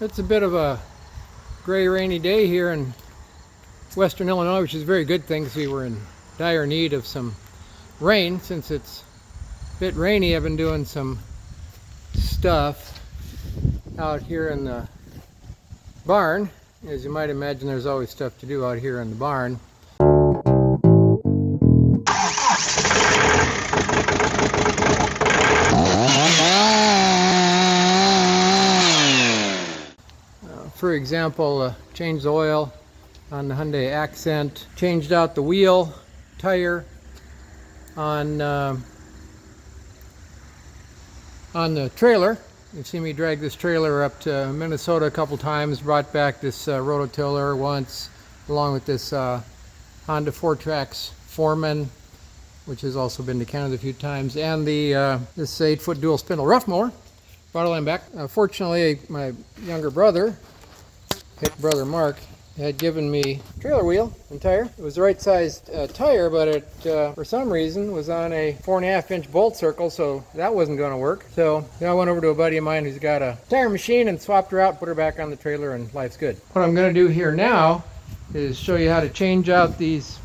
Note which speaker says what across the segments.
Speaker 1: It's a bit of a gray, rainy day here in western Illinois, which is a very good thing because we were in dire need of some rain. Since it's a bit rainy, I've been doing some stuff out here in the barn. As you might imagine, there's always stuff to do out here in the barn. For example, changed the oil on the Hyundai Accent, changed out the wheel, tire on the trailer. You've seen me drag this trailer up to Minnesota a couple times, brought back this rototiller once, along with this Honda 4Trax Foreman, which has also been to Canada a few times, and the this 8-foot dual spindle rough mower. Brought all them back. Fortunately, my younger brother, brother Mark, had given me trailer wheel and tire. It was the right sized tire, but it for some reason was on a 4.5-inch bolt circle, so that wasn't going to work. So I went over to a buddy of mine who's got a tire machine and swapped her out, put her back on the trailer, and life's good. What I'm going to do here now is show you how to change out these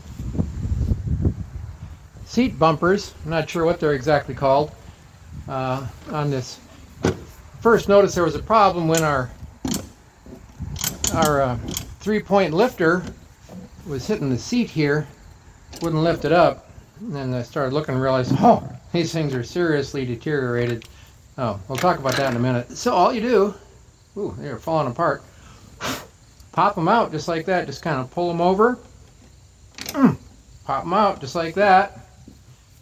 Speaker 1: seat bumpers. I'm not sure what they're exactly called on this. First, notice there was a problem when our 3-point lifter was hitting the seat here, wouldn't lift it up, and then I started looking and realized, oh, these things are seriously deteriorated. Oh, we'll talk about that in a minute. So all you do, ooh, they're falling apart, pop them out just like that, just kind of pull them over, pop them out just like that.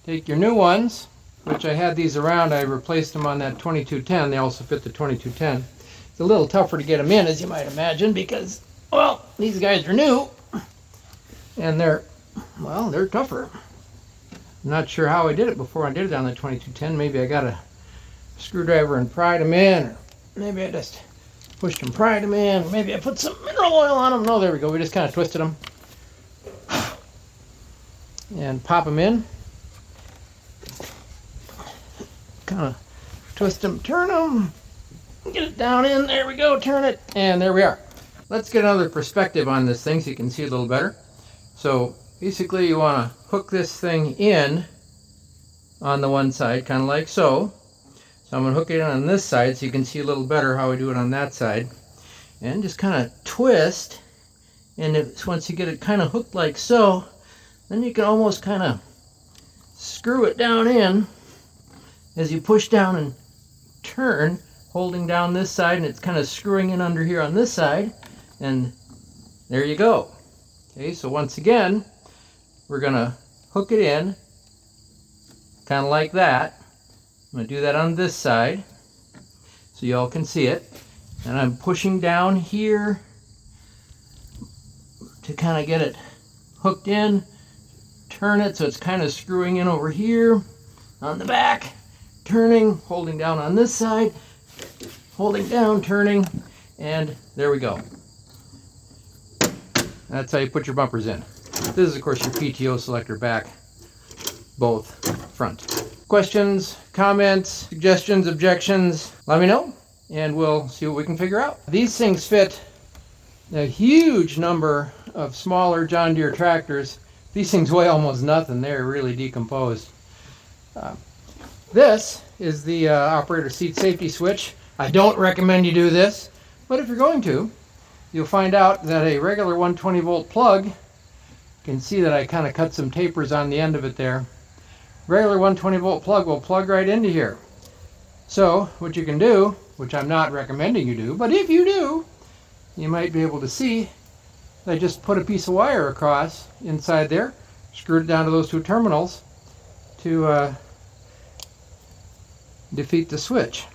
Speaker 1: Take your new ones, which I had these around, I replaced them on that 2210, they also fit the 2210. It's a little tougher to get them in, as you might imagine, because, well, these guys are new, and they're tougher. I'm not sure how I did it before I did it on the 2210. Maybe I got a screwdriver and pried them in, or maybe I just pushed and pried them in, maybe I put some mineral oil on them. No, there we go, we just kind of twisted them. And pop them in. Kind of twist them, turn them. Get it down in, there we go, turn it, and there we are. Let's get another perspective on this thing so you can see a little better. So basically you want to hook this thing in on the one side, kind of like so. So I'm going to hook it in on this side so you can see a little better how I do it on that side. And just kind of twist, and once you get it kind of hooked like so, then you can almost kind of screw it down in as you push down and turn, holding down this side, and it's kind of screwing in under here on this side, and there you go. Okay, so once again, we're going to hook it in, kind of like that. I'm going to do that on this side, so y'all can see it. And I'm pushing down here to kind of get it hooked in, turn it so it's kind of screwing in over here on the back, turning, holding down on this side, holding down, turning, and there we go. That's how you put your bumpers in. This is, of course, your PTO selector back, both front. Questions, comments, suggestions, objections, let me know, and we'll see what we can figure out. These things fit a huge number of smaller John Deere tractors. These things weigh almost nothing. They're really decomposed. This is the operator seat safety switch. I don't recommend you do this, but if you're going to, you'll find out that a regular 120 volt plug, you can see that I kind of cut some tapers on the end of it there. Regular 120 volt plug will plug right into here. So what you can do, which I'm not recommending you do, but if you do, you might be able to see I just put a piece of wire across inside there, screwed it down to those two terminals to defeat the switch.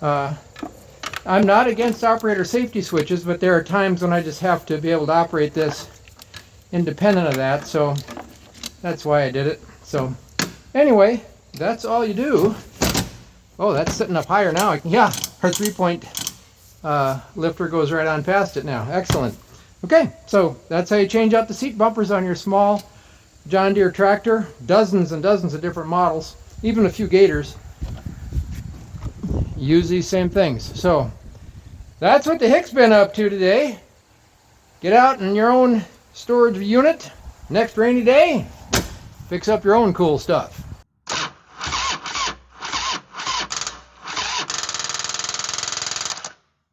Speaker 1: I'm not against operator safety switches, but there are times when I just have to be able to operate this independent of that, so that's why I did it. So anyway, that's all you do. Oh, that's sitting up higher now. Yeah, our 3-point lifter goes right on past it now. Excellent. Okay, so that's how you change out the seat bumpers on your small John Deere tractor. Dozens and dozens of different models, even a few Gators use these same things. So that's what the Hick's been up to today. Get out in your own storage unit next rainy day, fix up your own cool stuff.